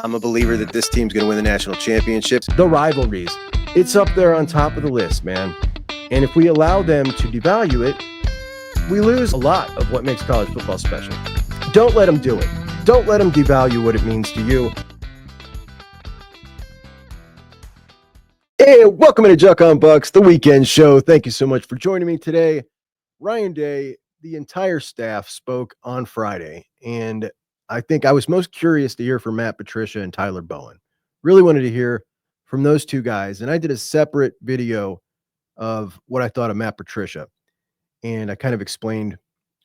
I'm a believer that this team's going to win the national championships. The rivalries, it's up there on top of the list, man. And if we allow them to devalue it, we lose a lot of what makes college football special. Don't let them do it. Don't let them devalue what it means to you. Hey, welcome to JUCK on Bucks, the weekend show. Thank you so much for joining me today. Ryan Day, the entire staff spoke on Friday, and I think I was most curious to hear from Matt Patricia and Tyler Bowen. Really wanted to hear from those two guys, and I did a separate video of what I thought of Matt Patricia, and I kind of explained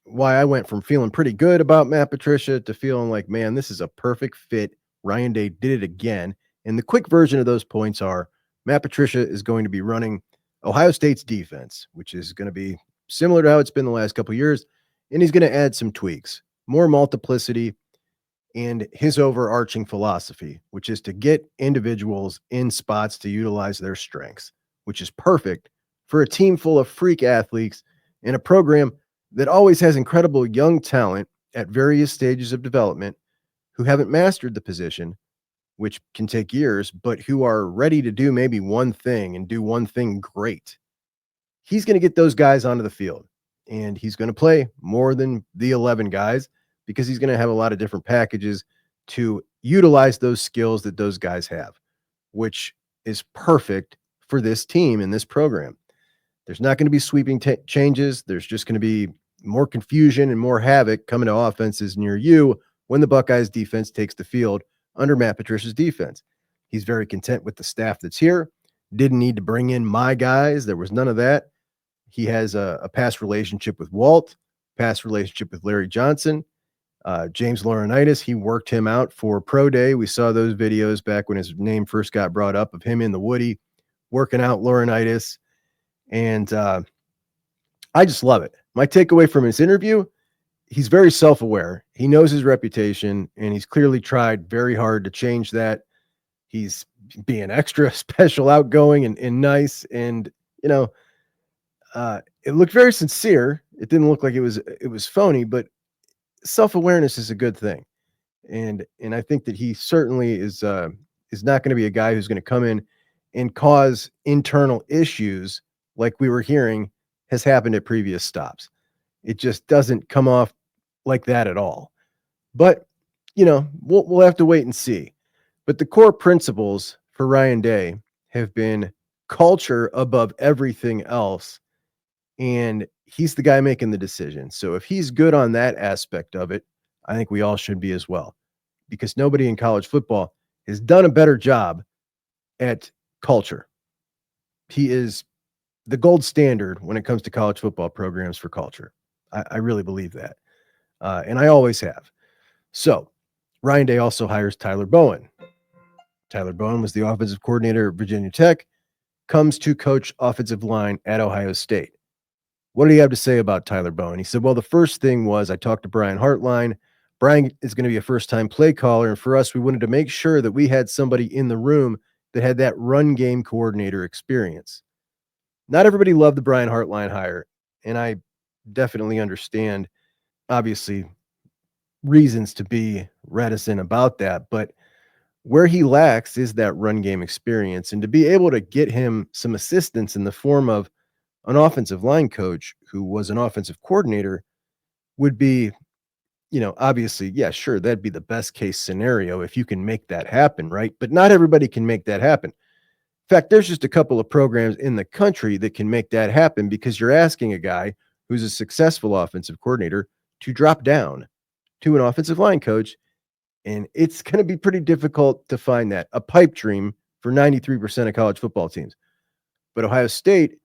why I went from feeling pretty good about Matt Patricia to feeling like, man, this is a perfect fit. Ryan Day did it again, and the quick version of those points are Matt Patricia is going to be running Ohio State's defense, which is going to be similar to how it's been the last couple of years, and he's going to add some tweaks, more multiplicity, and his overarching philosophy, which is to get individuals in spots to utilize their strengths, which is perfect for a team full of freak athletes in a program that always has incredible young talent at various stages of development who haven't mastered the position, which can take years, but who are ready to do maybe one thing and do one thing great. He's going to get those guys onto the field, and he's going to play more than the 11 guys because he's going to have a lot of different packages to utilize those skills that those guys have, which is perfect for this team in this program. There's not going to be sweeping changes. There's just going to be more confusion and more havoc coming to offenses near you when the Buckeyes defense takes the field under Matt Patricia's defense. He's very content with the staff that's here. Didn't need to bring in my guys. There was none of that. He has a past relationship with Walt, past relationship with Larry Johnson. James Laurinaitis, he worked him out for Pro Day. We saw those videos back when his name first got brought up of him in the Woody working out Laurinaitis. And I just love it. My takeaway from his interview, he's very self-aware. He knows his reputation, and he's clearly tried very hard to change that. He's being extra special, outgoing, and nice. And, you know, it looked very sincere. It didn't look like it was phony, but self-awareness is a good thing. And I think that he certainly is not going to be a guy who's going to come in and cause internal issues like we were hearing has happened at previous stops. It just doesn't come off like that at all. But, you know, we'll have to wait and see. But the core principles for Ryan Day have been culture above everything else. And he's the guy making the decision. So if he's good on that aspect of it, I think we all should be as well, because nobody in college football has done a better job at culture. He is the gold standard when it comes to college football programs for culture. I really believe that. And I always have. So Ryan Day also hires Tyler Bowen. Tyler Bowen was the offensive coordinator at Virginia Tech, comes to coach offensive line at Ohio State. What did he have to say about Tyler Bowen? He said, well, the first thing was I talked to Brian Hartline. Brian is going to be a first-time play caller, and for us, we wanted to make sure that we had somebody in the room that had that run game coordinator experience. Not everybody loved the Brian Hartline hire, and I definitely understand, obviously, reasons to be reticent about that, but where he lacks is that run game experience, and to be able to get him some assistance in the form of an offensive line coach who was an offensive coordinator would be, you know, obviously, yeah, sure, that'd be the best case scenario if you can make that happen, right? But not everybody can make that happen. In fact, there's just a couple of programs in the country that can make that happen, because you're asking a guy who's a successful offensive coordinator to drop down to an offensive line coach, and it's going to be pretty difficult to find that. A pipe dream for 93% of college football teams. But Ohio State,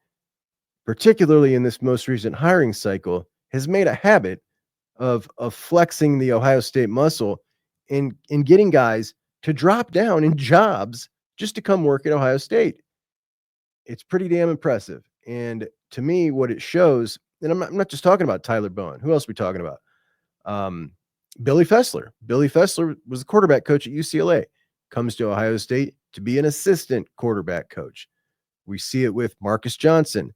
particularly in this most recent hiring cycle, has made a habit of flexing the Ohio State muscle in getting guys to drop down in jobs just to come work at Ohio State. It's pretty damn impressive. And to me, what it shows, and I'm not just talking about Tyler Bowen. Who else are we talking about? Billy Fessler. Billy Fessler was the quarterback coach at UCLA, comes to Ohio State to be an assistant quarterback coach. We see it with Marcus Johnson,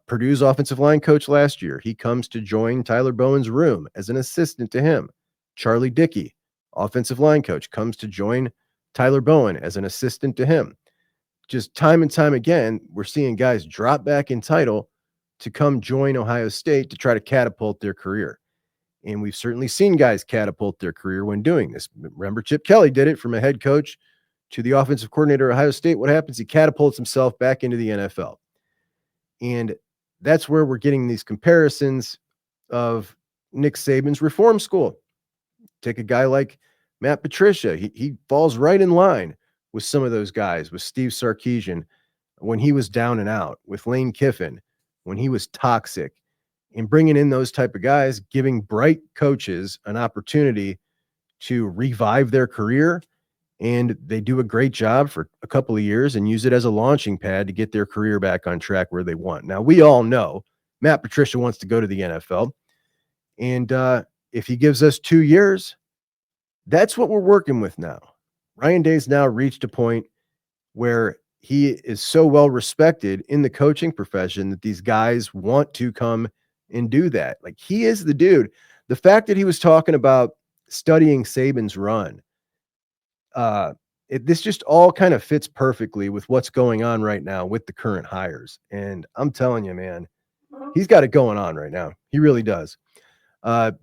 Purdue's offensive line coach last year. He comes to join Tyler Bowen's room as an assistant to him. Charlie Dickey, offensive line coach, comes to join Tyler Bowen as an assistant to him. Just time and time again, we're seeing guys drop back in title to come join Ohio State to try to catapult their career. And we've certainly seen guys catapult their career when doing this. Remember, Chip Kelly did it from a head coach to the offensive coordinator at Ohio State. What happens? He catapults himself back into the NFL. And that's where we're getting these comparisons of Nick Saban's reform school. Take a guy like Matt Patricia. He falls right in line with some of those guys, with Steve Sarkisian when he was down and out, with Lane Kiffin when he was toxic, and bringing in those type of guys, giving bright coaches an opportunity to revive their career. And they do a great job for a couple of years and use it as a launching pad to get their career back on track where they want. Now, we all know Matt Patricia wants to go to the NFL. And if he gives us 2 years, that's what we're working with now. Ryan Day's now reached a point where he is so well respected in the coaching profession that these guys want to come and do that. Like, he is the dude. The fact that he was talking about studying Saban's run, this just all kind of fits perfectly with what's going on right now with the current hires. And I'm telling you, man, he's got it going on right now. He really does.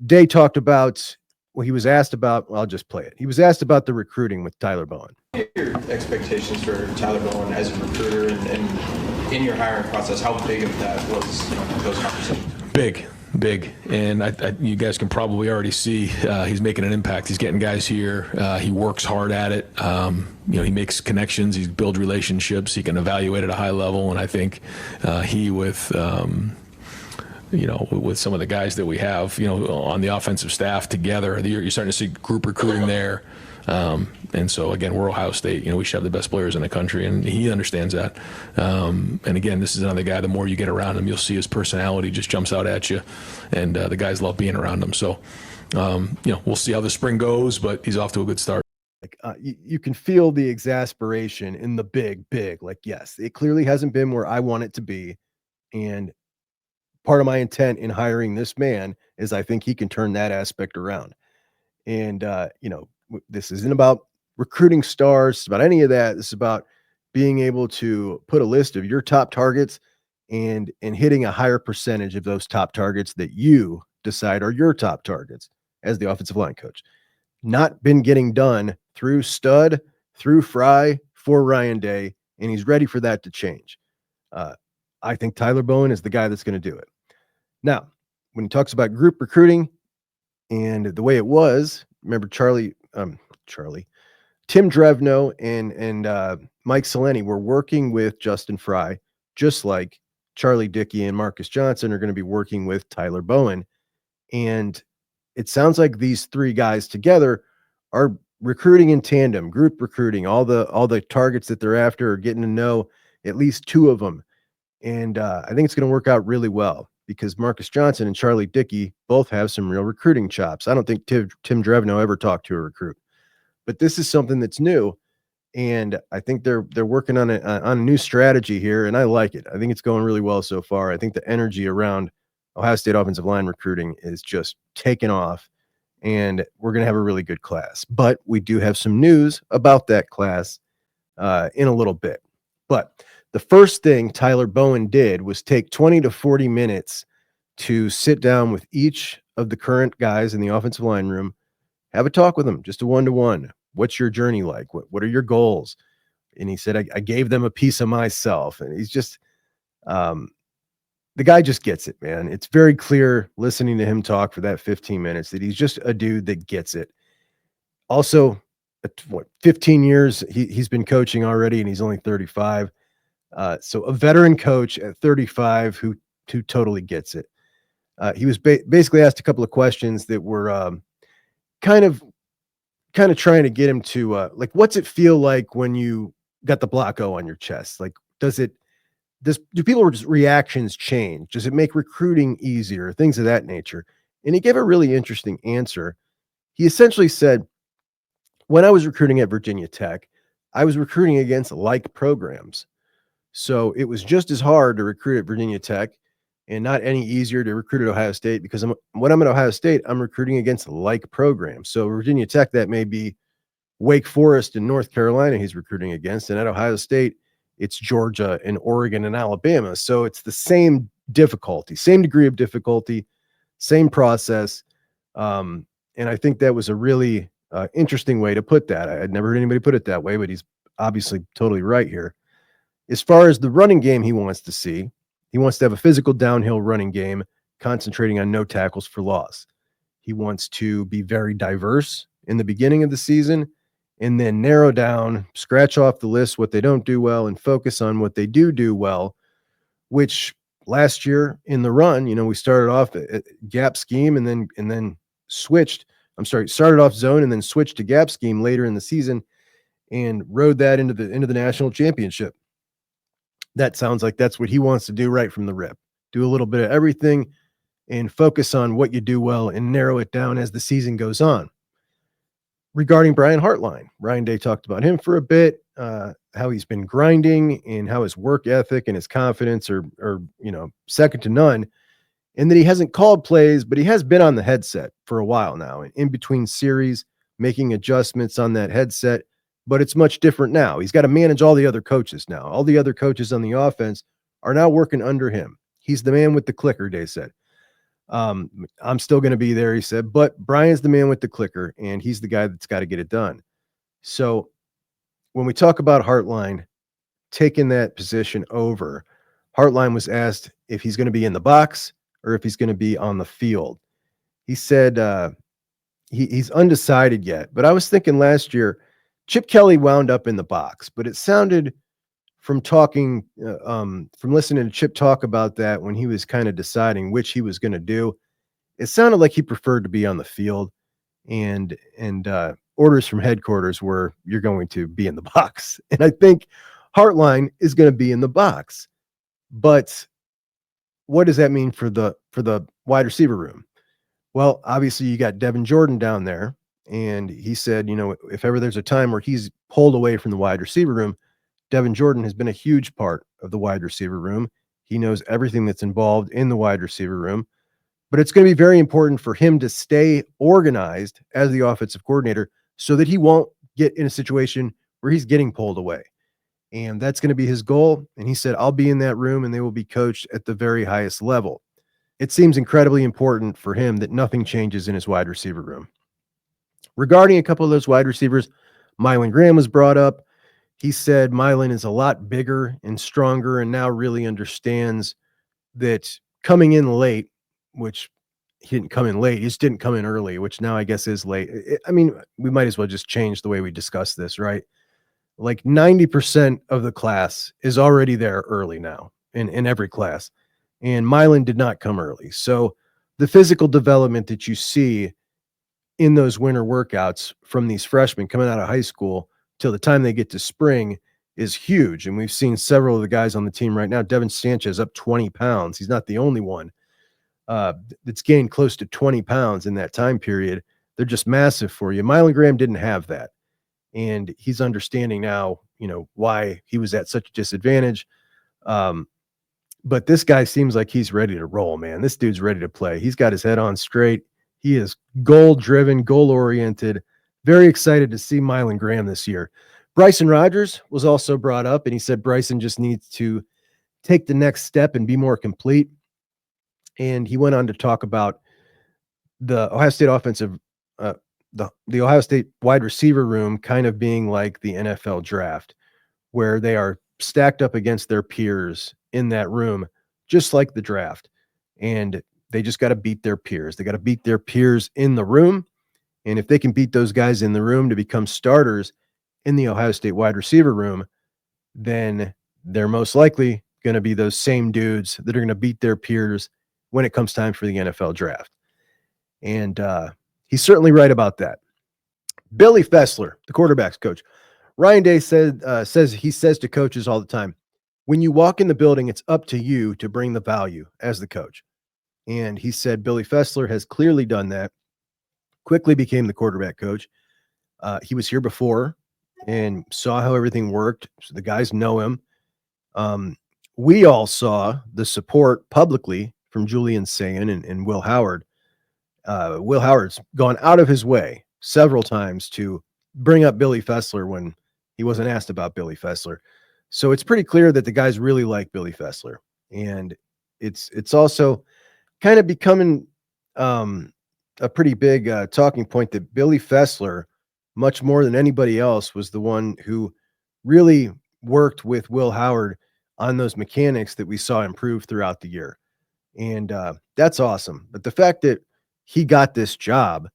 Day talked about, well, he was asked about, well, I'll just play it. He was asked about the recruiting with Tyler Bowen. What are your expectations for Tyler Bowen as a recruiter and in your hiring process? How big of that was those conversations? Big. And you guys can probably already see he's making an impact. He's getting guys here. He works hard at it. He makes connections. He builds relationships. He can evaluate at a high level. And I think with some of the guys that we have, on the offensive staff together, you're starting to see group recruiting there. And so, again, we're Ohio State. We should have the best players in the country, and he understands that. And, again, this is another guy, the more you get around him, you'll see his personality just jumps out at you, and the guys love being around him. So, we'll see how the spring goes, but he's off to a good start. You can feel the exasperation in the big. Like, yes, it clearly hasn't been where I want it to be, and part of my intent in hiring this man is I think he can turn that aspect around. And, this isn't about recruiting stars, it's about any of that. This is about being able to put a list of your top targets and hitting a higher percentage of those top targets that you decide are your top targets as the offensive line coach. Not been getting done through Stud, through Fry, for Ryan Day, and he's ready for that to change. I think Tyler Bowen is the guy that's going to do it. Now, when he talks about group recruiting and the way it was, remember Tim Drevno and Mike Seleni were working with Justin Fry, just like Charlie Dickey and Marcus Johnson are going to be working with Tyler Bowen. And it sounds like these three guys together are recruiting in tandem, group recruiting, all the targets that they're after are getting to know at least two of them. And I think it's going to work out really well because Marcus Johnson and Charlie Dickey both have some real recruiting chops. I don't think Tim Drevno ever talked to a recruit, but this is something that's new. And I think they're working on a new strategy here, and I like it. I think it's going really well so far. I think the energy around Ohio State offensive line recruiting is just taking off, and we're going to have a really good class. But we do have some news about that class in a little bit. But the first thing Tyler Bowen did was take 20 to 40 minutes to sit down with each of the current guys in the offensive line room, have a talk with them, just a one-to-one. What's your journey like? What are your goals? And he said, I gave them a piece of myself. And he's just, the guy just gets it, man. It's very clear listening to him talk for that 15 minutes that he's just a dude that gets it. Also, 15 years he's been coaching already, and he's only 35. So a veteran coach at 35 who totally gets it. He was basically asked a couple of questions that were kind of trying to get him to like, what's it feel like when you got the block O on your chest? Like, do people's reactions change? Does it make recruiting easier? Things of that nature. And he gave a really interesting answer. He essentially said, when I was recruiting at Virginia Tech, I was recruiting against like programs. So it was just as hard to recruit at Virginia Tech and not any easier to recruit at Ohio State because when I'm at Ohio State, I'm recruiting against like programs. So Virginia Tech, that may be Wake Forest and North Carolina he's recruiting against. And at Ohio State, it's Georgia and Oregon and Alabama. So it's the same difficulty, same degree of difficulty, same process. And I think that was a really interesting way to put that. I'd never heard anybody put it that way, but he's obviously totally right here. As far as the running game he wants to see, he wants to have a physical downhill running game, concentrating on no tackles for loss. He wants to be very diverse in the beginning of the season and then narrow down, scratch off the list what they don't do well and focus on what they do well, which last year in the run, we started off at gap scheme and then started off zone and then switched to gap scheme later in the season and rode that into the national championship. That sounds like that's what he wants to do right from the rip. Do a little bit of everything and focus on what you do well and narrow it down as the season goes on. Regarding Brian Hartline, Ryan Day talked about him for a bit, how he's been grinding and how his work ethic and his confidence are second to none, and that he hasn't called plays, but he has been on the headset for a while now and in between series, making adjustments on that headset, but it's much different now. He's got to manage all the other coaches now. All the other coaches on the offense are now working under him. He's the man with the clicker, Day said. I'm still going to be there, he said, but Brian's the man with the clicker, and he's the guy that's got to get it done. So when we talk about Hartline taking that position over, Hartline was asked if he's going to be in the box or if he's going to be on the field. He said he's undecided yet, but I was thinking last year, Chip Kelly wound up in the box, but it sounded from talking, from listening to Chip talk about that when he was kind of deciding which he was going to do, it sounded like he preferred to be on the field, and orders from headquarters were, you're going to be in the box. And I think Hartline is going to be in the box, but what does that mean for the wide receiver room? Well, obviously you got Devin Jordan down there, and he said, if ever there's a time where he's pulled away from the wide receiver room, Devin Jordan has been a huge part of the wide receiver room. He knows everything that's involved in the wide receiver room, but it's going to be very important for him to stay organized as the offensive coordinator so that he won't get in a situation where he's getting pulled away. And that's going to be his goal. And he said, I'll be in that room and they will be coached at the very highest level. It seems incredibly important for him that nothing changes in his wide receiver room. Regarding a couple of those wide receivers, Mylan Graham was brought up. He said Mylan is a lot bigger and stronger and now really understands that coming in late, which he didn't come in late, he just didn't come in early, which now I guess is late. We might as well just change the way we discuss this, right? Like 90% of the class is already there early now in every class. And Mylan did not come early. So the physical development that you see in those winter workouts from these freshmen coming out of high school till the time they get to spring is huge. And we've seen several of the guys on the team right now. Devin Sanchez up 20 pounds. He's not the only one that's gained close to 20 pounds in that time period. They're just massive for you. Mylan Graham didn't have that. And he's understanding now, why he was at such a disadvantage. But this guy seems like he's ready to roll, man. This dude's ready to play. He's got his head on straight. He is goal-driven, goal-oriented. Very excited to see Mylan Graham this year. Bryson Rogers was also brought up, and he said Bryson just needs to take the next step and be more complete. And he went on to talk about the Ohio State offensive, the Ohio State wide receiver room kind of being like the NFL draft, where they are stacked up against their peers in that room, just like the draft. And they just got to beat their peers. They got to beat their peers in the room. And if they can beat those guys in the room to become starters in the Ohio State wide receiver room, then they're most likely going to be those same dudes that are going to beat their peers when it comes time for the NFL draft. And he's certainly right about that. Billy Fessler, the quarterback's coach. Ryan Day says to coaches all the time, when you walk in the building, it's up to you to bring the value as the coach. And he said Billy Fessler has clearly done that, quickly became the quarterback coach. He was here before and saw how everything worked. So the guys know him. we all saw the support publicly from Julian Sayin and Will Howard. Will Howard's gone out of his way several times to bring up Billy Fessler when he wasn't asked about Billy Fessler. So it's pretty clear that the guys really like Billy Fessler. And it's also kind of becoming a pretty big talking point that Billy Fessler, much more than anybody else, was the one who really worked with Will Howard on those mechanics that we saw improve throughout the year. And that's awesome. But the fact that he got this job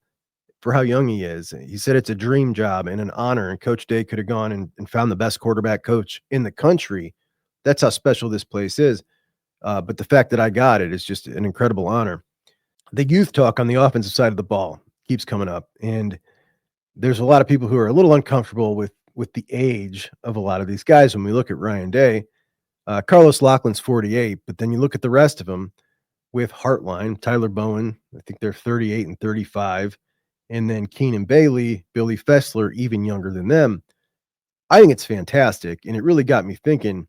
for how young he is, he said it's a dream job and an honor. And Coach Day could have gone and found the best quarterback coach in the country. That's how special this place is. But the fact that I got it is just an incredible honor. The youth talk on the offensive side of the ball keeps coming up. And there's a lot of people who are a little uncomfortable with the age of a lot of these guys. When we look at Ryan Day, Carlos Loughlin's 48, but then you look at the rest of them with Hartline, Tyler Bowen, I think they're 38 and 35, and then Keenan Bailey, Billy Fessler, even younger than them. I think it's fantastic, and it really got me thinking.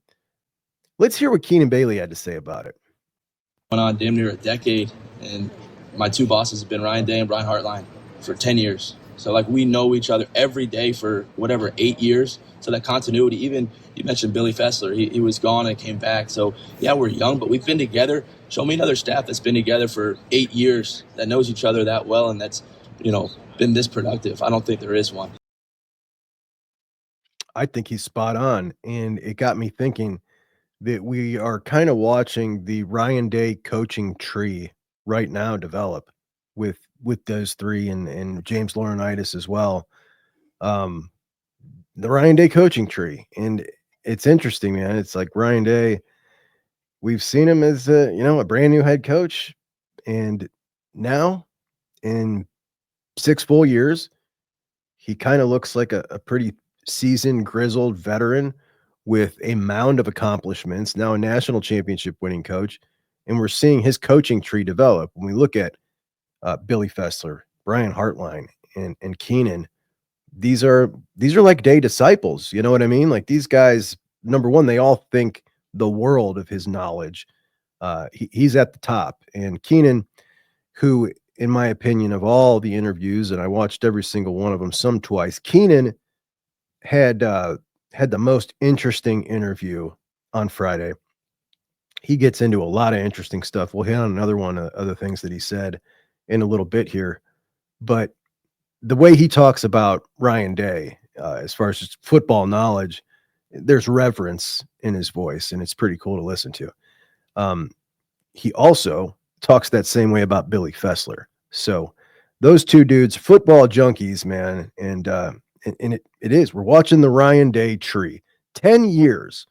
Let's hear what Keenan Bailey had to say about it. Went on damn near a decade, and my two bosses have been Ryan Day and Brian Hartline for 10 years. So, like, we know each other every day for whatever, 8 years. So that continuity, even you mentioned Billy Fessler, he was gone and came back. So, yeah, we're young, but we've been together. Show me another staff that's been together for 8 years that knows each other that well and that's, been this productive. I don't think there is one. I think he's spot on, and it got me thinking that we are kind of watching the Ryan Day coaching tree right now develop with those three and James Laurinaitis as well. The Ryan Day coaching tree. And it's interesting, man. It's like Ryan Day, we've seen him as a brand new head coach. And now in 6 full years, he kind of looks like a pretty seasoned, grizzled veteran with a mound of accomplishments, now a national championship winning coach. And we're seeing his coaching tree develop. When we look at Billy Fessler, Brian Hartline, and Keenan, these are like Day disciples. You know what I mean? Like, these guys, number one, they all think the world of his knowledge. He's at the top. And Keenan, who, in my opinion, of all the interviews, and I watched every single one of them, some twice, Keenan had the most interesting interview on Friday. He gets into a lot of interesting stuff. We'll hit on another one of other things that he said in a little bit here. But the way he talks about Ryan Day, as far as just football knowledge, there's reverence in his voice, and it's pretty cool to listen to. He also talks that same way about Billy Fessler. So those two dudes, football junkies, man. And it is. We're watching the Ryan Day tree. 10 years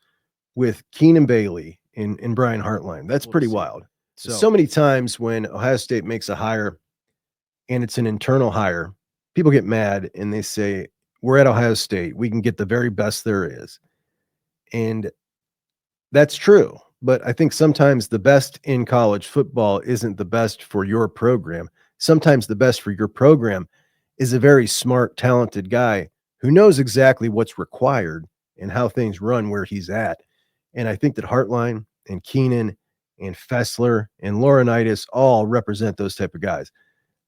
with Keenan Bailey and Brian Hartline. That's pretty wild. So many times when Ohio State makes a hire and it's an internal hire, people get mad and they say, we're at Ohio State. We can get the very best there is. And that's true. But I think sometimes the best in college football isn't the best for your program. Sometimes the best for your program is a very smart, talented guy who knows exactly what's required and how things run where he's at. And I think that Hartline and Keenan and Fessler and Laurinaitis all represent those type of guys.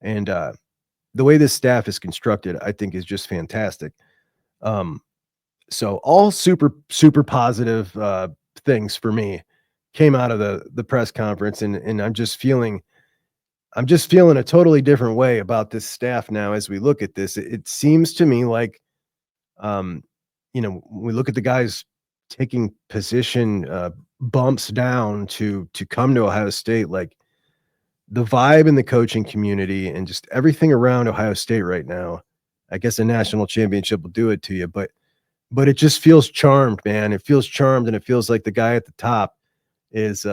And the way this staff is constructed, I think, is just fantastic. So all super, super positive things for me came out of the press conference. And I'm just feeling a totally different way about this staff now as we look at this. It seems to me like, when we look at the guys taking position bumps down to come to Ohio State, like the vibe in the coaching community and just everything around Ohio State right now, I guess a national championship will do it to you, but it just feels charmed, man. It feels charmed, and it feels like the guy at the top is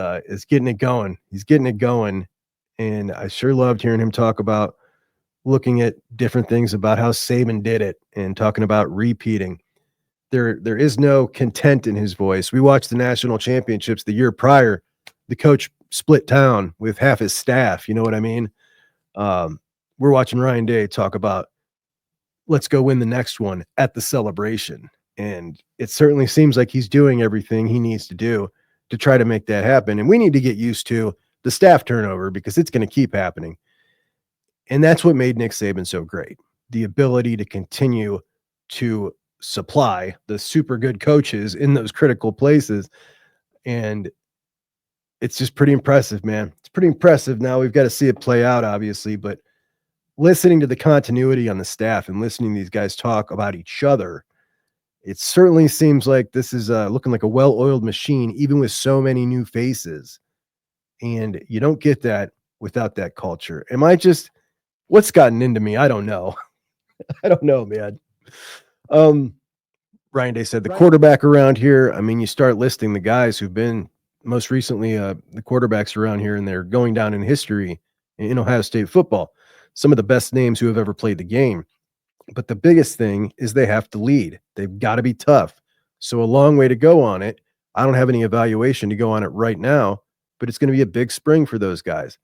getting it going. He's getting it going. And I sure loved hearing him talk about looking at different things about how Saban did it and talking about repeating. There is no content in his voice. We watched the national championships the year prior. The coach split town with half his staff. You know what I mean? We're watching Ryan Day talk about, let's go win the next one at the celebration. And it certainly seems like he's doing everything he needs to do to try to make that happen. And we need to get used to the staff turnover because it's going to keep happening. And that's what made Nick Saban so great. The ability to continue to supply the super good coaches in those critical places. And it's just pretty impressive, man. It's pretty impressive. Now we've got to see it play out, obviously, but listening to the continuity on the staff and listening to these guys talk about each other, it certainly seems like this is looking like a well-oiled machine, even with so many new faces. And you don't get that without that culture. What's gotten into me? I don't know. I don't know, man. Ryan Day said the quarterback around here. I mean, you start listing the guys who've been most recently the quarterbacks around here, and they're going down in history in Ohio State football. Some of the best names who have ever played the game. But the biggest thing is they have to lead. They've got to be tough. So a long way to go on it. I don't have any evaluation to go on it right now, but it's going to be a big spring for those guys.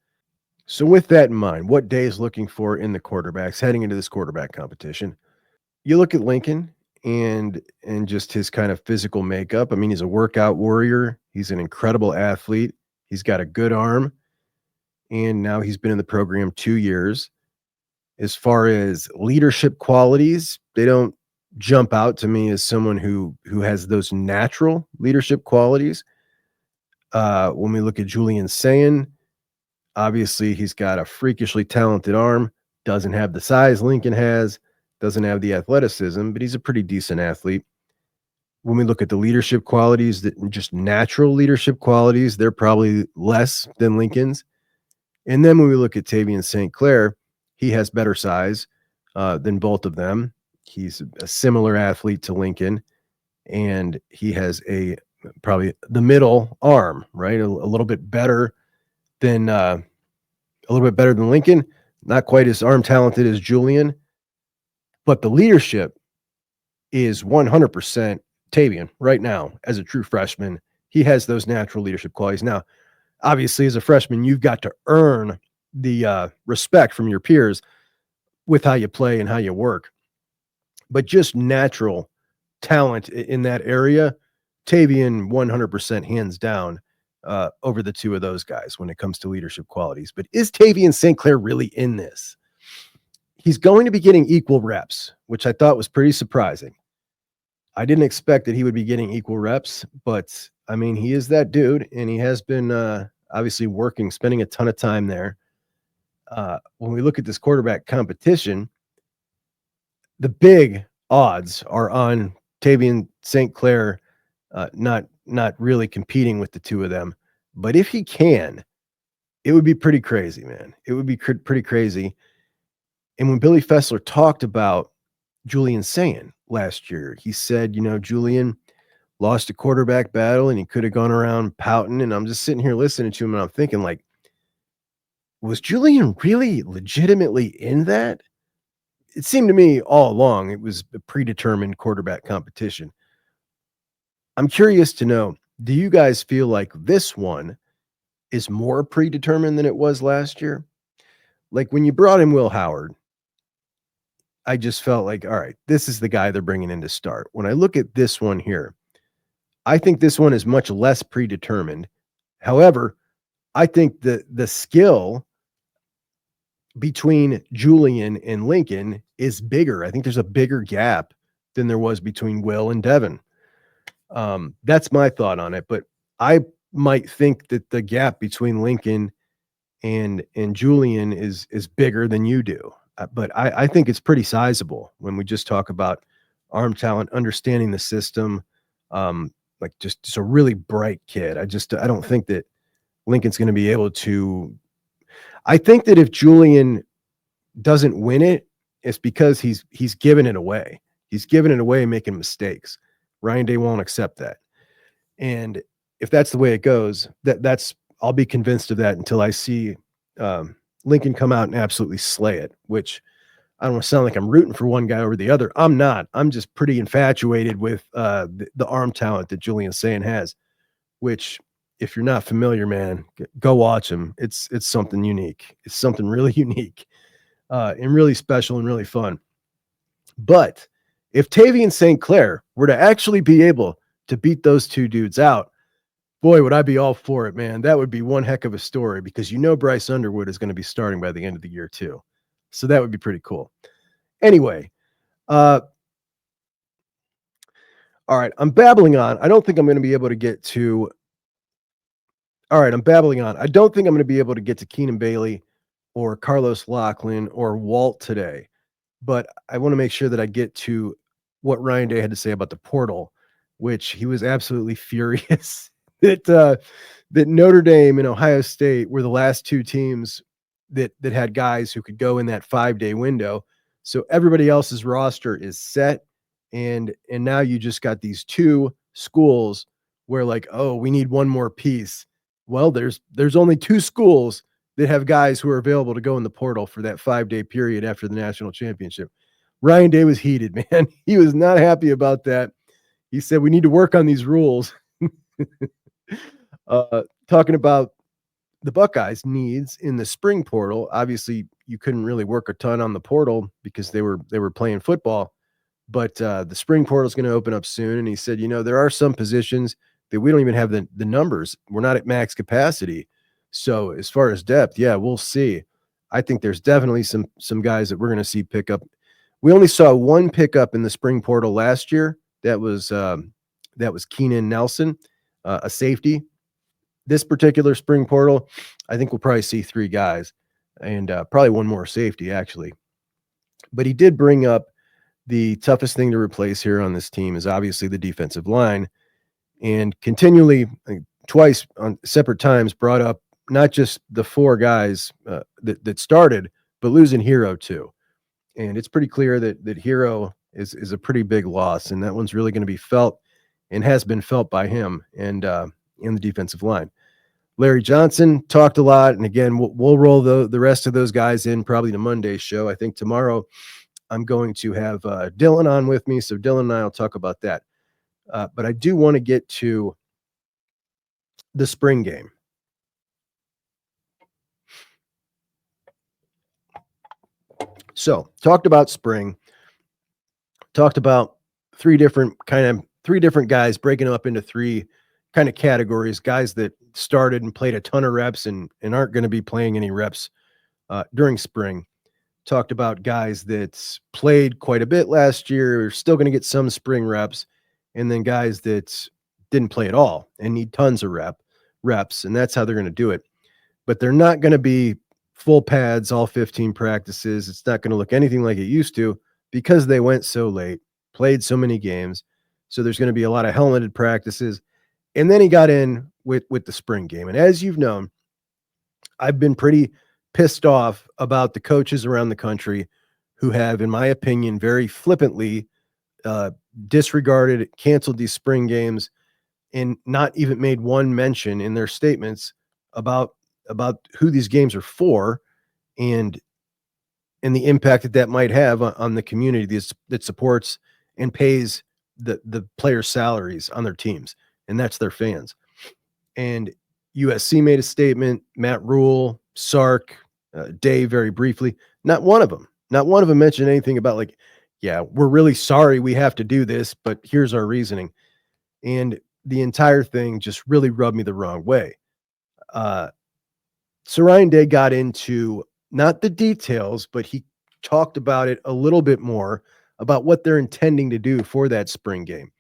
So with that in mind, what Day is looking for in the quarterbacks heading into this quarterback competition? You look at Lincoln and just his kind of physical makeup. I mean, he's a workout warrior. He's an incredible athlete. He's got a good arm. And now he's been in the program 2 years. As far as leadership qualities, they don't jump out to me as someone who has those natural leadership qualities. When we look at Julian Sayin, obviously he's got a freakishly talented arm, doesn't have the size Lincoln has, doesn't have the athleticism, but he's a pretty decent athlete. When we look at the leadership qualities, just natural leadership qualities, they're probably less than Lincoln's. And then when we look at Tavian St. Clair, he has better size than both of them. He's a similar athlete to Lincoln, and he has probably the middle arm, right? A little bit better than Lincoln. Not quite as arm talented as Julian, but the leadership is 100% Tavian right now as a true freshman. He has those natural leadership qualities. Now, obviously, as a freshman, you've got to earn the respect from your peers with how you play and how you work. But just natural talent in that area, Tavian 100% hands down over the two of those guys when it comes to leadership qualities. But is Tavian St. Clair really in this? He's going to be getting equal reps, which I thought was pretty surprising. I didn't expect that he would be getting equal reps, but I mean, he is that dude, and he has been obviously spending a ton of time there. When we look at this quarterback competition, the big odds are on Tavian St. Clair not really competing with the two of them. But if he can, it would be pretty crazy, man. It would be pretty crazy. And when Billy Fessler talked about Julian Sayin last year, he said, Julian lost a quarterback battle and he could have gone around pouting. And I'm just sitting here listening to him and I'm thinking, like, was Julian really legitimately in that? It seemed to me all along it was a predetermined quarterback competition. I'm curious to know, do you guys feel like this one is more predetermined than it was last year? Like when you brought in Will Howard, I just felt like, all right, this is the guy they're bringing in to start. When I look at this one here, I think this one is much less predetermined. However, I think the skill between Julian and Lincoln is bigger. I think there's a bigger gap than there was between Will and Devin. That's my thought on it, but I might think that the gap between Lincoln and Julian is bigger than you do. But I think it's pretty sizable when we just talk about arm talent, understanding the system, like just a really bright kid. I don't think that Lincoln's going to be able to. I think that if Julian doesn't win it, it's because he's given it away. He's given it away, making mistakes. Ryan Day won't accept that. And if that's the way it goes, I'll be convinced of that until I see Lincoln come out and absolutely slay it, which I don't want to sound like I'm rooting for one guy over the other. I'm not. I'm just pretty infatuated with the arm talent that Julian Sayin has, which if you're not familiar, man, go watch him. It's something unique. It's something really unique and really special and really fun. But if Tavian St. Clair were to actually be able to beat those two dudes out, Boy, would I be all for it, man. That would be one heck of a story because Bryce Underwood is going to be starting by the end of the year too. So that would be pretty cool. Anyway, all right, I'm babbling on. I don't think I'm going to be able to get to All right, I'm babbling on. I don't think I'm going to be able to get to Keenan Bailey or Carlos Loughlin or Walt today, but I want to make sure that I get to what Ryan Day had to say about the portal, which he was absolutely furious that Notre Dame and Ohio State were the last two teams that had guys who could go in that 5-day window. So everybody else's roster is set, and now you just got these two schools where like, oh, we need one more piece. Well, there's only two schools that have guys who are available to go in the portal for that 5-day period after the national championship. Ryan Day was heated, man. He was not happy about that. He said, we need to work on these rules. Talking about the Buckeyes' needs in the spring portal. Obviously, you couldn't really work a ton on the portal because they were playing football, but the spring portal is going to open up soon. And he said, there are some positions that we don't even have the numbers. We're not at max capacity. So as far as depth, yeah, we'll see. I think there's definitely some guys that we're going to see pick up. We only saw one pickup in the spring portal last year. That was Keenan Nelson, a safety. This particular spring portal, I think we'll probably see 3 guys and probably one more safety actually. But he did bring up the toughest thing to replace here on this team is obviously the defensive line, and continually, twice on separate times, brought up not just the 4 guys that started, but losing Hero too. And it's pretty clear that Hero is a pretty big loss, and that one's really going to be felt and has been felt by him and in the defensive line. Larry Johnson talked a lot, and again, we'll roll the rest of those guys in probably to Monday's show. I think tomorrow I'm going to have Dylan on with me, so Dylan and I will talk about that. But I do want to get to the spring game. So talked about spring, talked about three different guys, breaking them up into 3 kind of categories, guys that started and played a ton of reps and aren't going to be playing any reps during spring. Talked about guys that played quite a bit last year, are still going to get some spring reps, and then guys that didn't play at all and need tons of reps, and that's how they're going to do it. But they're not going to be full pads, all 15 practices. It's not going to look anything like it used to because they went so late, played so many games. So there's going to be a lot of helmeted practices. And then he got in with the spring game. And as you've known, I've been pretty pissed off about the coaches around the country who have, in my opinion, very flippantly disregarded, canceled these spring games, and not even made one mention in their statements about who these games are for and the impact that might have on the community that supports and pays the players' salaries on their teams, and that's their fans. And USC made a statement, Matt Rule, Sark, Dave very briefly. Not one of them mentioned anything about like, yeah, we're really sorry we have to do this, but here's our reasoning. And the entire thing just really rubbed me the wrong way. So Ryan Day got into not the details, but he talked about it a little bit more about what they're intending to do for that spring game.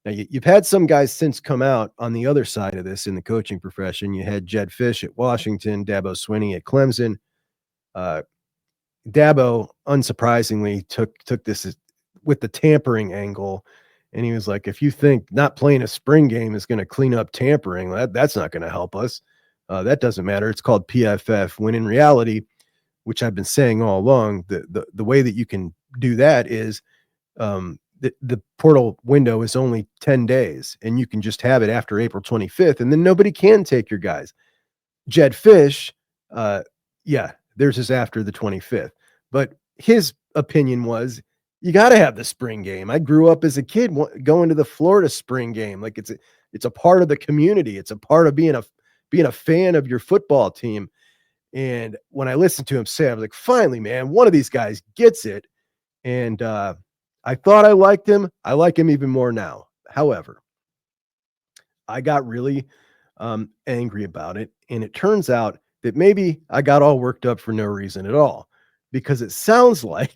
Now, you've had some guys since come out on the other side of this in the coaching profession. You had Jed Fish at Washington, Dabo Swinney at Clemson. Dabo, unsurprisingly, took this with the tampering angle, and he was like, if you think not playing a spring game is going to clean up tampering, that's not going to help us. That doesn't matter. It's called PFF, when in reality, which I've been saying all along, the way that you can do that is the portal window is only 10 days, and you can just have it after April 25th, and then nobody can take your guys. Jed Fish, theirs is after the 25th. But his opinion was, you got to have the spring game. I grew up as a kid going to the Florida spring game. Like it's a part of the community. It's a part of being a fan of your football team. And when I listened to him say, I was like, finally, man, one of these guys gets it. And I thought I liked him. I like him even more now. However, I got really angry about it. And it turns out that maybe I got all worked up for no reason at all, because it sounds like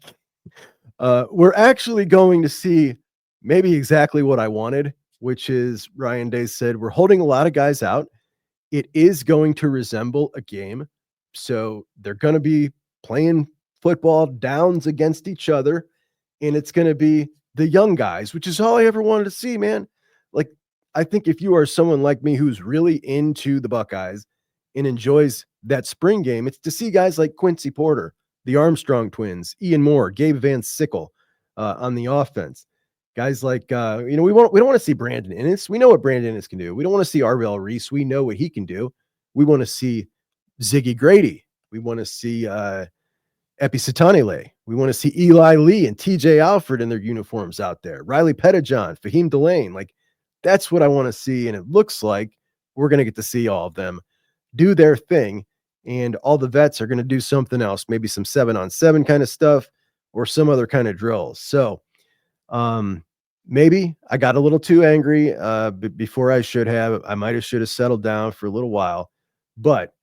we're actually going to see maybe exactly what I wanted, which is Ryan Day said, we're holding a lot of guys out. It is going to resemble a game. So they're going to be playing football downs against each other. And it's going to be the young guys, which is all I ever wanted to see, man. Like, I think if you are someone like me who's really into the Buckeyes and enjoys that spring game, it's to see guys like Quincy Porter, the Armstrong twins, Ian Moore, Gabe Van Sickle on the offense. Guys like, we don't want to see Brandon Innes. We know what Brandon Innes can do. We don't want to see Arvell Reese. We know what he can do. We want to see Ziggy Grady. We want to see Epi Satanile. We want to see Eli Lee and TJ Alford in their uniforms out there. Riley Pettijohn, Fahim Delane. Like, that's what I want to see. And it looks like we're going to get to see all of them do their thing. And all the vets are going to do something else, maybe some 7-on-7 kind of stuff or some other kind of drills. So maybe I got a little too angry before I should have. I might have should have settled down for a little while. But,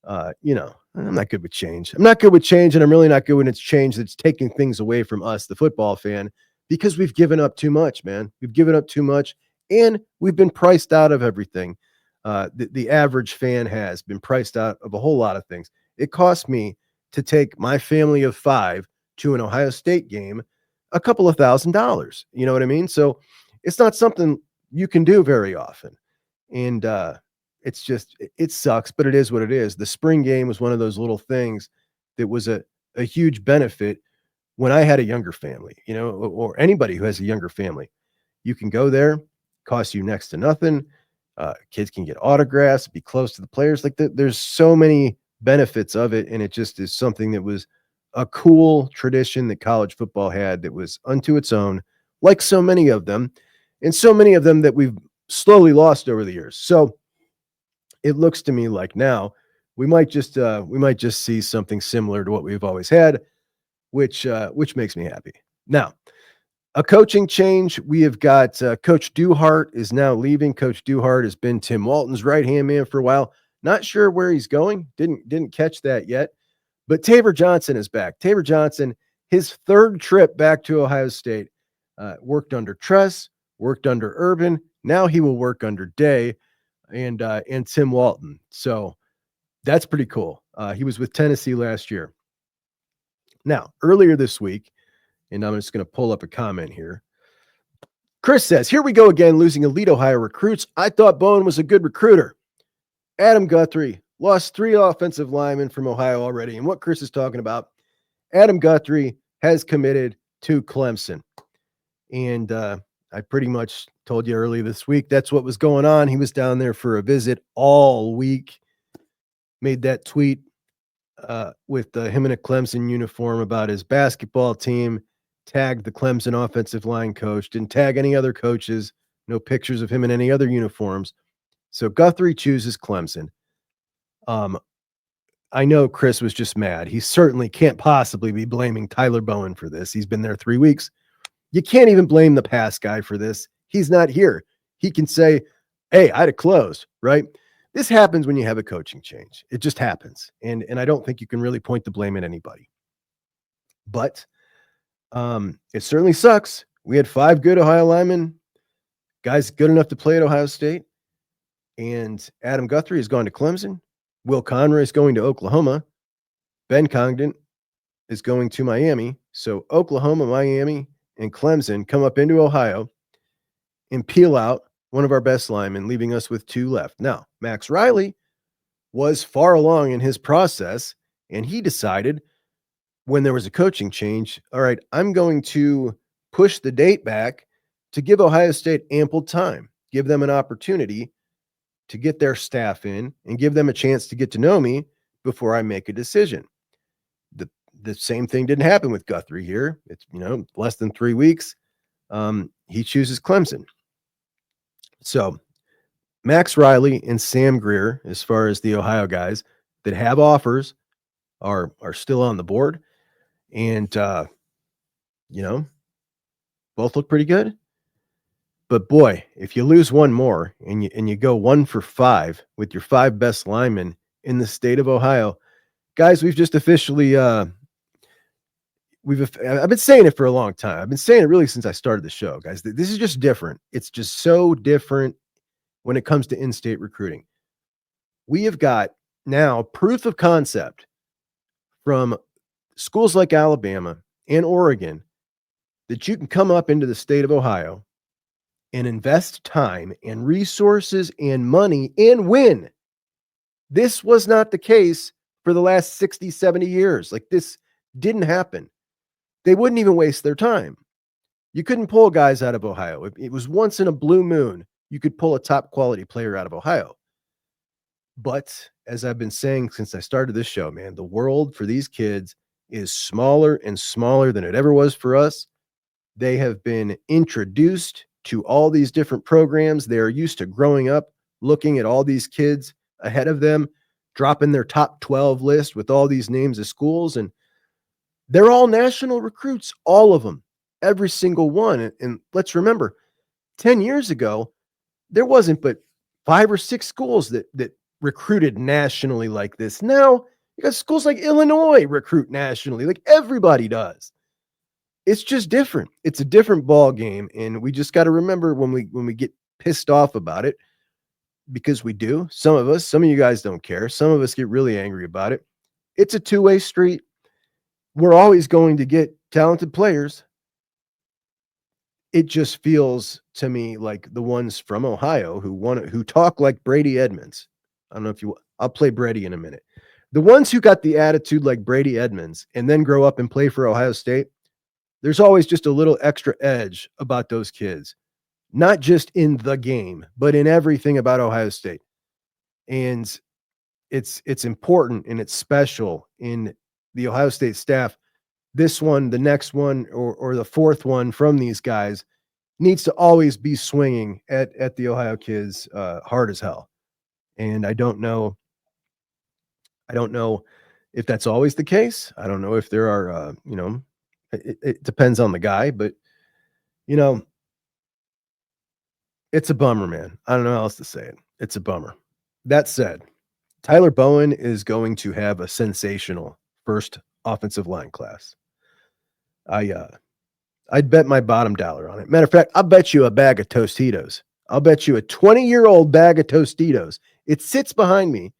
I'm not good with change. I'm not good with change, and I'm really not good when it's change that's taking things away from us, the football fan, because we've given up too much, man. We've given up too much, and we've been priced out of everything. The average fan has been priced out of a whole lot of things. It cost me to take my family of 5 to an Ohio State game a couple of $1,000s. You know what I mean? So it's not something you can do very often. And it's just, it sucks, but it is what it is. The spring game was one of those little things that was a huge benefit when I had a younger family, or anybody who has a younger family. You can go there, costs you next to nothing. Kids can get autographs, be close to the players. Like there's so many benefits of it. And it just is something that was a cool tradition that college football had that was unto its own, like so many of them, and so many of them that we've slowly lost over the years. So it looks to me like now we might just see something similar to what we've always had, which makes me happy. Now, a coaching change. We have got Coach Duhart is now leaving. Coach Duhart has been Tim Walton's right-hand man for a while. Not sure where he's going. Didn't catch that yet. But Tabor Johnson is back. Tabor Johnson, his 3rd trip back to Ohio State, worked under Tress, worked under Urban. Now he will work under Day and Tim Walton. So that's pretty cool. He was with Tennessee last year. Now, earlier this week, and I'm just going to pull up a comment here. Chris says, here we go again, losing elite Ohio recruits. I thought Bowen was a good recruiter. Adam Guthrie lost 3 offensive linemen from Ohio already. And what Chris is talking about, Adam Guthrie has committed to Clemson. And I pretty much told you earlier this week, that's what was going on. He was down there for a visit all week. Made that tweet with him in a Clemson uniform about his basketball team, tagged the Clemson offensive line coach, didn't tag any other coaches, no pictures of him in any other uniforms. So Guthrie chooses Clemson. I know Chris was just mad. He certainly can't possibly be blaming Tyler Bowen for this. He's been there 3 weeks. You can't even blame the pass guy for this. He's not here. He can say, hey, I'd have closed, right? This happens when you have a coaching change. It just happens. And I don't think you can really point the blame at anybody. But it certainly sucks. We had 5 good Ohio linemen, guys good enough to play at Ohio State. And Adam Guthrie has gone to Clemson. Will Conroy is going to Oklahoma. Ben Congdon is going to Miami. So Oklahoma, Miami, and Clemson come up into Ohio and peel out one of our best linemen, leaving us with 2 left. Now, Max Riley was far along in his process, and he decided when there was a coaching change, all right, I'm going to push the date back to give Ohio State ample time, give them an opportunity to get their staff in and give them a chance to get to know me before I make a decision. The same thing didn't happen with Guthrie here. It's, less than 3 weeks. He chooses Clemson. So Max Riley and Sam Greer, as far as the Ohio guys that have offers, are still on the board. And, both look pretty good. But boy, if you lose one more and you go 1 for 5 with your 5 best linemen in the state of Ohio, guys, we've just officially I've been saying it for a long time. I've been saying it really since I started the show, guys. This is just different. It's just so different when it comes to in-state recruiting. We have got now proof of concept from schools like Alabama and Oregon that you can come up into the state of Ohio and invest time and resources and money and win. This was not the case for the last 60, 70 years. Like, this didn't happen. They wouldn't even waste their time. You couldn't pull guys out of Ohio. It was once in a blue moon you could pull a top quality player out of Ohio. But as I've been saying since I started this show, man, the world for these kids is smaller and smaller than it ever was for us. They have been introduced to all these different programs. They are used to growing up, looking at all these kids ahead of them, dropping their top 12 list with all these names of schools. And they're all national recruits, all of them, every single one. And let's remember, 10 years ago, there wasn't but 5 or 6 schools that recruited nationally like this. Now you got schools like Illinois recruit nationally, like everybody does. It's just different. It's a different ball game, and we just got to remember when we get pissed off about it, because we do. Some of you guys don't care. Some of us get really angry about it. It's a two-way street. We're always going to get talented players. It just feels to me like the ones from Ohio who talk like Brady Edmonds. I don't know if I'll play Brady in a minute. The ones who got the attitude like Brady Edmonds and then grow up and play for Ohio State, there's always just a little extra edge about those kids, not just in the game, but in everything about Ohio State. And it's important and it's special in the Ohio State staff. This one, the next one, or the fourth one from these guys needs to always be swinging at the Ohio kids hard as hell. And I don't know if that's always the case. I don't know if there are, it depends on the guy, but it's a bummer, man. I don't know how else to say it. It's a bummer. That said, Tyler Bowen is going to have a sensational first offensive line class. I'd bet my bottom dollar on it. Matter of fact, I'll bet you a bag of Tostitos. I'll bet you a 20-year-old bag of Tostitos. It sits behind me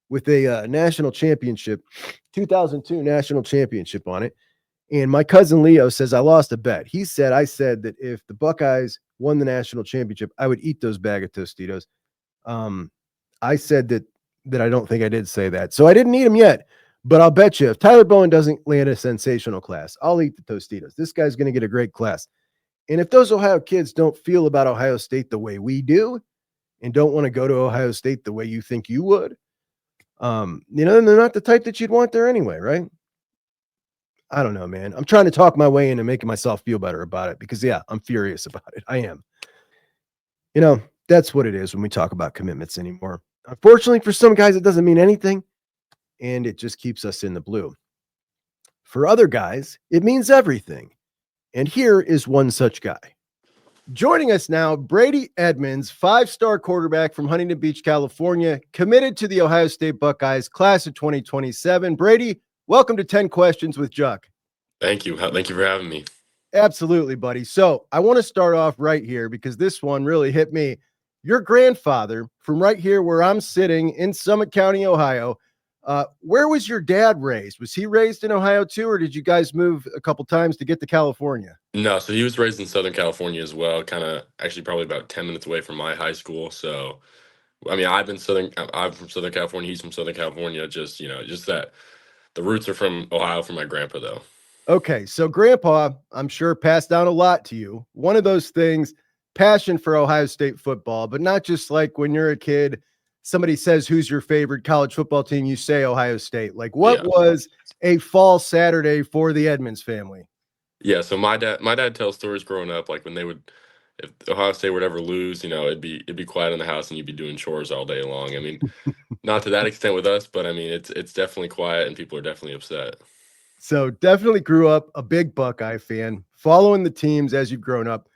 with a national championship, 2002 national championship on it. And my cousin Leo says I lost a bet. I said that if the Buckeyes won the national championship, I would eat those bag of Tostitos. I said that I don't think I did say that. So I didn't eat them yet. But I'll bet you if Tyler Bowen doesn't land a sensational class, I'll eat the Tostitos. This guy's going to get a great class. And if those Ohio kids don't feel about Ohio State the way we do and don't want to go to Ohio State the way you think you would, then they're not the type that you'd want there anyway, right? I don't know, man. I'm trying to talk my way into making myself feel better about it because, yeah, I'm furious about it. I am. That's what it is when we talk about commitments anymore. Unfortunately, for some guys, it doesn't mean anything, and it just keeps us in the blue. For other guys, it means everything. And here is one such guy. Joining us now, Brady Edmonds, 5-star quarterback from Huntington Beach, California, committed to the Ohio State Buckeyes, class of 2027. Brady, welcome to 10 Questions with JUCK. Thank you. Thank you for having me. Absolutely, buddy. So I want to start off right here because this one really hit me. Your grandfather, from right here where I'm sitting in Summit County, Ohio, where was your dad raised? Was he raised in Ohio too, or did you guys move a couple times to get to California? No, so he was raised in Southern California as well, actually probably about 10 minutes away from my high school. So, I mean, I'm from Southern California. He's from Southern California. Just that the roots are from Ohio from my grandpa, though. Okay, so grandpa, I'm sure, passed down a lot to you. One of those things, passion for Ohio State football, but not just like when you're a kid, somebody says, who's your favorite college football team? You say Ohio State. Like, what was a fall Saturday for the Edmonds family? Yeah, so my dad tells stories growing up, like when if Ohio State would ever lose, it'd be quiet in the house and you'd be doing chores all day long. I mean, not to that extent with us, but I mean, it's definitely quiet and people are definitely upset. So definitely grew up a big Buckeye fan, following the teams as you've grown up.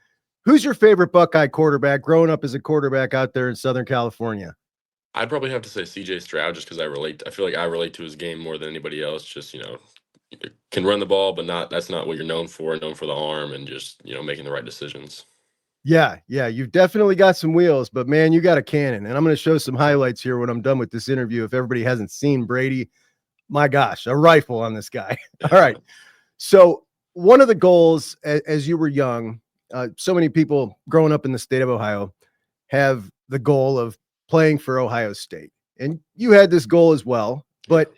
Who's your favorite Buckeye quarterback growing up as a quarterback out there in Southern California? I'd probably have to say CJ Stroud just because I feel like I relate to his game more than anybody else. Just, can run the ball, but that's not what you're known for. Known for the arm and just, making the right decisions. Yeah, you've definitely got some wheels, but man, you got a cannon. And I'm going to show some highlights here when I'm done with this interview. If everybody hasn't seen Brady, my gosh, a rifle on this guy. All right. So one of the goals as you were young, so many people growing up in the state of Ohio have the goal of playing for Ohio State. And you had this goal as well, but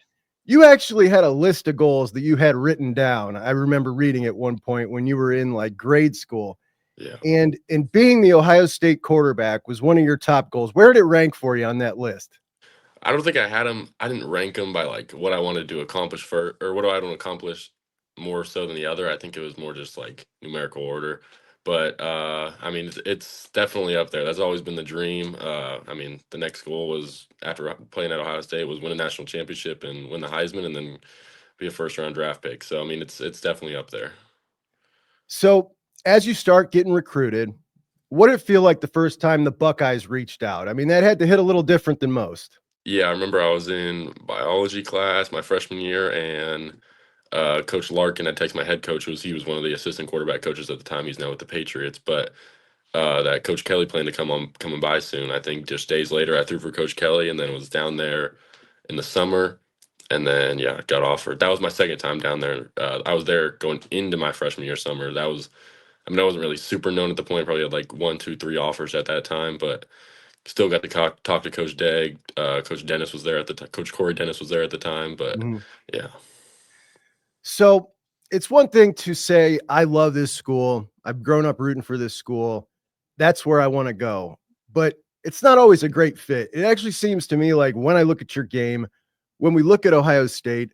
you actually had a list of goals that you had written down. I remember reading at one point when you were in like grade school. Yeah. And being the Ohio State quarterback was one of your top goals. Where did it rank for you on that list? I don't think I had them. I didn't rank them by like what I wanted to accomplish first, or what do I want to accomplish more so than the other. I think it was more just like numerical order. But I mean, it's definitely up there. That's always been the dream. I mean, the next goal was after playing at Ohio State was win a national championship and win the Heisman, and then be a first round draft pick. So I mean, it's definitely up there. So as you start getting recruited, what did it feel like the first time the Buckeyes reached out? I mean, that had to hit a little different than most. Yeah, I remember I was in biology class my freshman year, and Coach Larkin had texted my head coach, he was one of the assistant quarterback coaches at the time. He's now with the Patriots, but that Coach Kelly planned to coming by soon. I think just days later, I threw for Coach Kelly, and then was down there in the summer, and then got offered. That was my second time down there. I was there going into my freshman year summer. I wasn't really super known at the point. Probably had like 1, 2, 3 offers at that time, but still got to talk to Coach Degg. Coach Dennis was there at the time. Coach Corey Dennis was there at the time, but yeah. So it's one thing to say, I love this school. I've grown up rooting for this school. That's where I want to go. But it's not always a great fit. It actually seems to me like when I look at your game, when we look at Ohio State,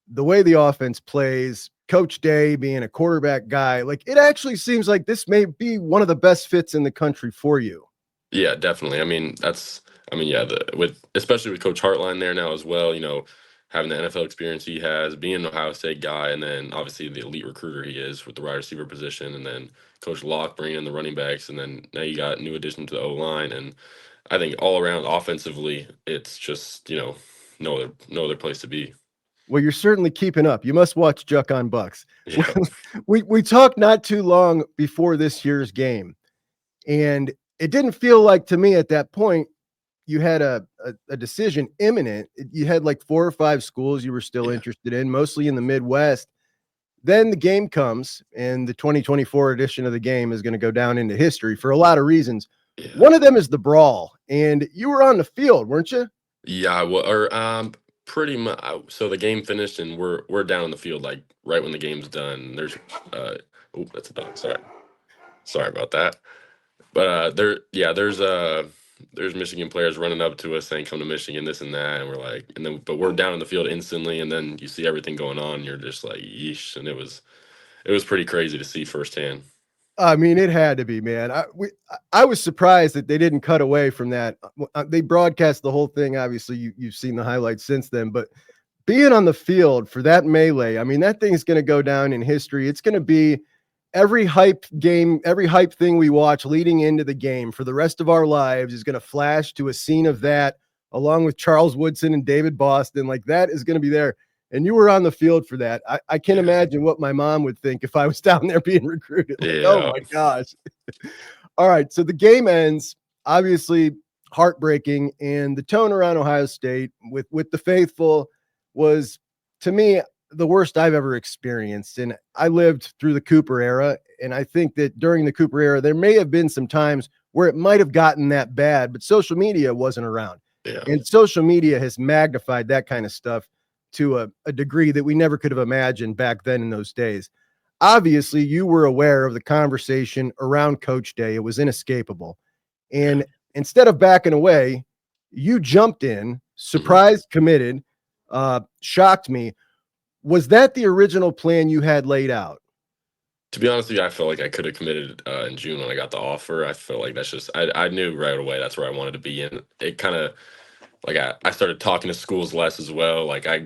the way the offense plays, Coach Day being a quarterback guy, like it actually seems like this may be one of the best fits in the country for you. Yeah, definitely. I mean, especially with Coach Hartline there now as well, having the NFL experience he has, being an Ohio State guy, and then obviously the elite recruiter he is with the wide receiver position, and then Coach Locke bringing in the running backs, and then now you got new addition to the O-line, and I think all around offensively, it's just, no other place to be. Well, you're certainly keeping up. You must watch JUCK on Bucks. Yeah. We talked not too long before this year's game, and it didn't feel like to me at that point you had a decision imminent. You had like 4 or 5 schools you were still interested in, mostly in the Midwest. Then the game comes, and the 2024 edition of the game is going to go down into history for a lot of reasons. Yeah. One of them is the brawl, and you were on the field, weren't you? Yeah, pretty much. So the game finished, and we're down on the field like right when the game's done. There's that's a dog. Sorry about that. But there's Michigan players running up to us saying, "Come to Michigan," this and that, and we're like, but we're down on the field instantly, and then you see everything going on, and you're just like, yeesh, and it was pretty crazy to see firsthand. I mean, it had to be, man. I was surprised that they didn't cut away from that. They broadcast the whole thing. Obviously, you've seen the highlights since then, but being on the field for that melee, I mean, that thing's going to go down in history. It's going to be every hype game, every hype thing we watch leading into the game for the rest of our lives is going to flash to a scene of that, along with Charles Woodson and David Boston. Like that is going to be there. And you were on the field for that. I can't imagine what my mom would think if I was down there being recruited. Like, oh my gosh. All right. So the game ends, obviously heartbreaking. And the tone around Ohio State with the faithful was, to me, the worst I've ever experienced. And I lived through the Cooper era. And I think that during the Cooper era, there may have been some times where it might have gotten that bad, but social media wasn't around. Yeah. And social media has magnified that kind of stuff to a degree that we never could have imagined back then in those days. Obviously, you were aware of the conversation around Coach Day. It was inescapable. And instead of backing away, you jumped in, surprised, committed, shocked me. Was that the original plan you had laid out? To be honest with you, I felt like I could have committed in June when I got the offer. I felt like I knew right away that's where I wanted to be. And it kind of, like I started talking to schools less as well. Like I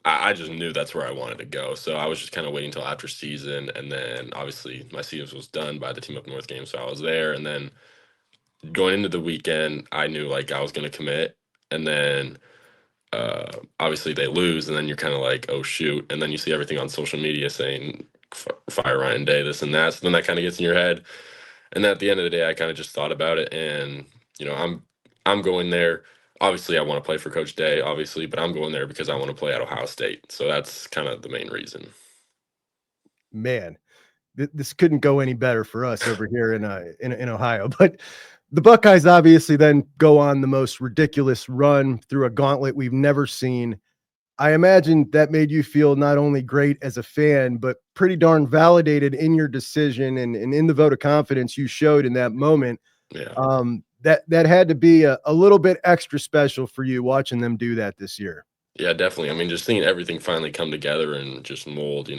I just knew that's where I wanted to go. So I was just kind of waiting until after season. And then obviously my season was done by the Team Up North game. So I was there. And then going into the weekend, I knew like I was going to commit. And then obviously they lose. And then you're kind of like, oh, shoot. And then you see everything on social media saying, fire Ryan Day, this and that. So then that kind of gets in your head. And at the end of the day, I kind of just thought about it. And, I'm going there. Obviously, I want to play for Coach Day, obviously, but I'm going there because I want to play at Ohio State. So that's kind of the main reason. Man, this couldn't go any better for us over here in Ohio. But the Buckeyes obviously then go on the most ridiculous run through a gauntlet we've never seen. I imagine that made you feel not only great as a fan, but pretty darn validated in your decision and in the vote of confidence you showed in that moment. Yeah. That had to be a little bit extra special for you watching them do that this year. Yeah, definitely. I mean, just seeing everything finally come together and just mold,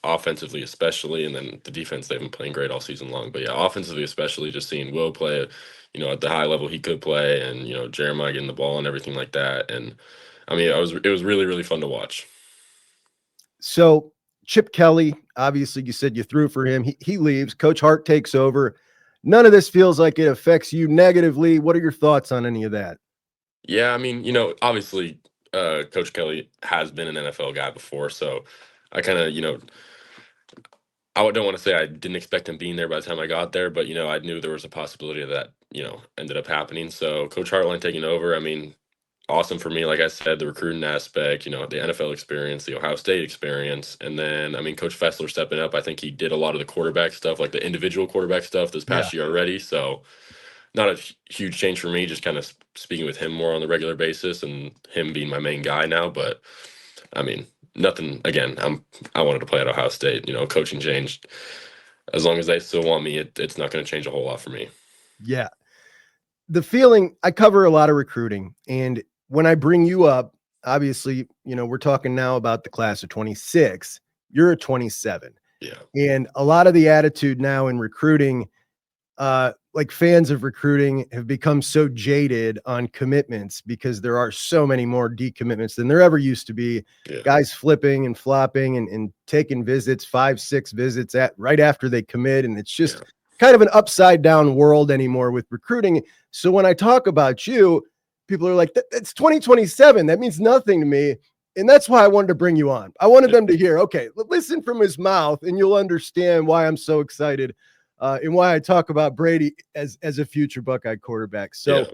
offensively especially, and then the defense, they've been playing great all season long. But yeah, offensively especially, just seeing Will play, at the high level he could play, and Jeremiah getting the ball and everything like that. And I mean, it was really, really fun to watch. So Chip Kelly, obviously you said you threw for him. He leaves. Coach Hart takes over. None of this feels like it affects you negatively. What are your thoughts on any of that? Yeah, I mean, obviously Coach Kelly has been an NFL guy before, so I kind of, I don't want to say I didn't expect him being there by the time I got there, but I knew there was a possibility of that, ended up happening. So Coach Hartline taking over, I mean, awesome for me. Like I said, the recruiting aspect, the NFL experience, the Ohio State experience, and then I mean, Coach Fessler stepping up. I think he did a lot of the quarterback stuff, like the individual quarterback stuff this past year already. So not a huge change for me, just kind of speaking with him more on the regular basis and him being my main guy now. But I mean, nothing, again, I wanted to play at Ohio State, coaching changed. As long as they still want me, it's not going to change a whole lot for me. Yeah. The feeling, I cover a lot of recruiting, and when I bring you up, obviously, we're talking now about the class of 26, you're a 27. Yeah. And a lot of the attitude now in recruiting, like fans of recruiting have become so jaded on commitments because there are so many more decommitments than there ever used to be. Yeah. Guys flipping and flopping and taking visits, 5-6 visits right after they commit. And it's just kind of an upside down world anymore with recruiting. So when I talk about you, people are like, that's 2027. That means nothing to me. And that's why I wanted to bring you on. I wanted them to hear, okay, listen from his mouth and you'll understand why I'm so excited. And why I talk about Brady as a future Buckeye quarterback. So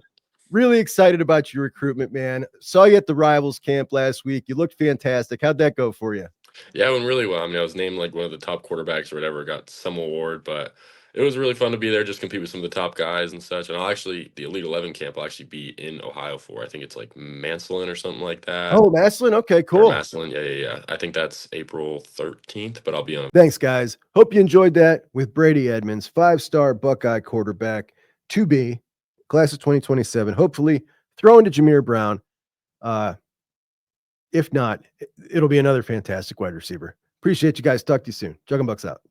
really excited about your recruitment, man. Saw you at the Rivals camp last week. You looked fantastic. How'd that go for you? Yeah, it went really well. I mean, I was named like one of the top quarterbacks or whatever, got some award, but it was really fun to be there, just compete with some of the top guys and such. And the Elite 11 camp will actually be in Ohio for, I think it's like Massillon or something like that. Oh, Massillon. Okay, cool. Massillon. Yeah. I think that's April 13th, but I'll be on. Thanks, guys. Hope you enjoyed that with Brady Edmonds, 5-star Buckeye quarterback to be, class of 2027. Hopefully throw into Jameer Brown. If not, it'll be another fantastic wide receiver. Appreciate you guys. Talk to you soon. Jug and Bucks out.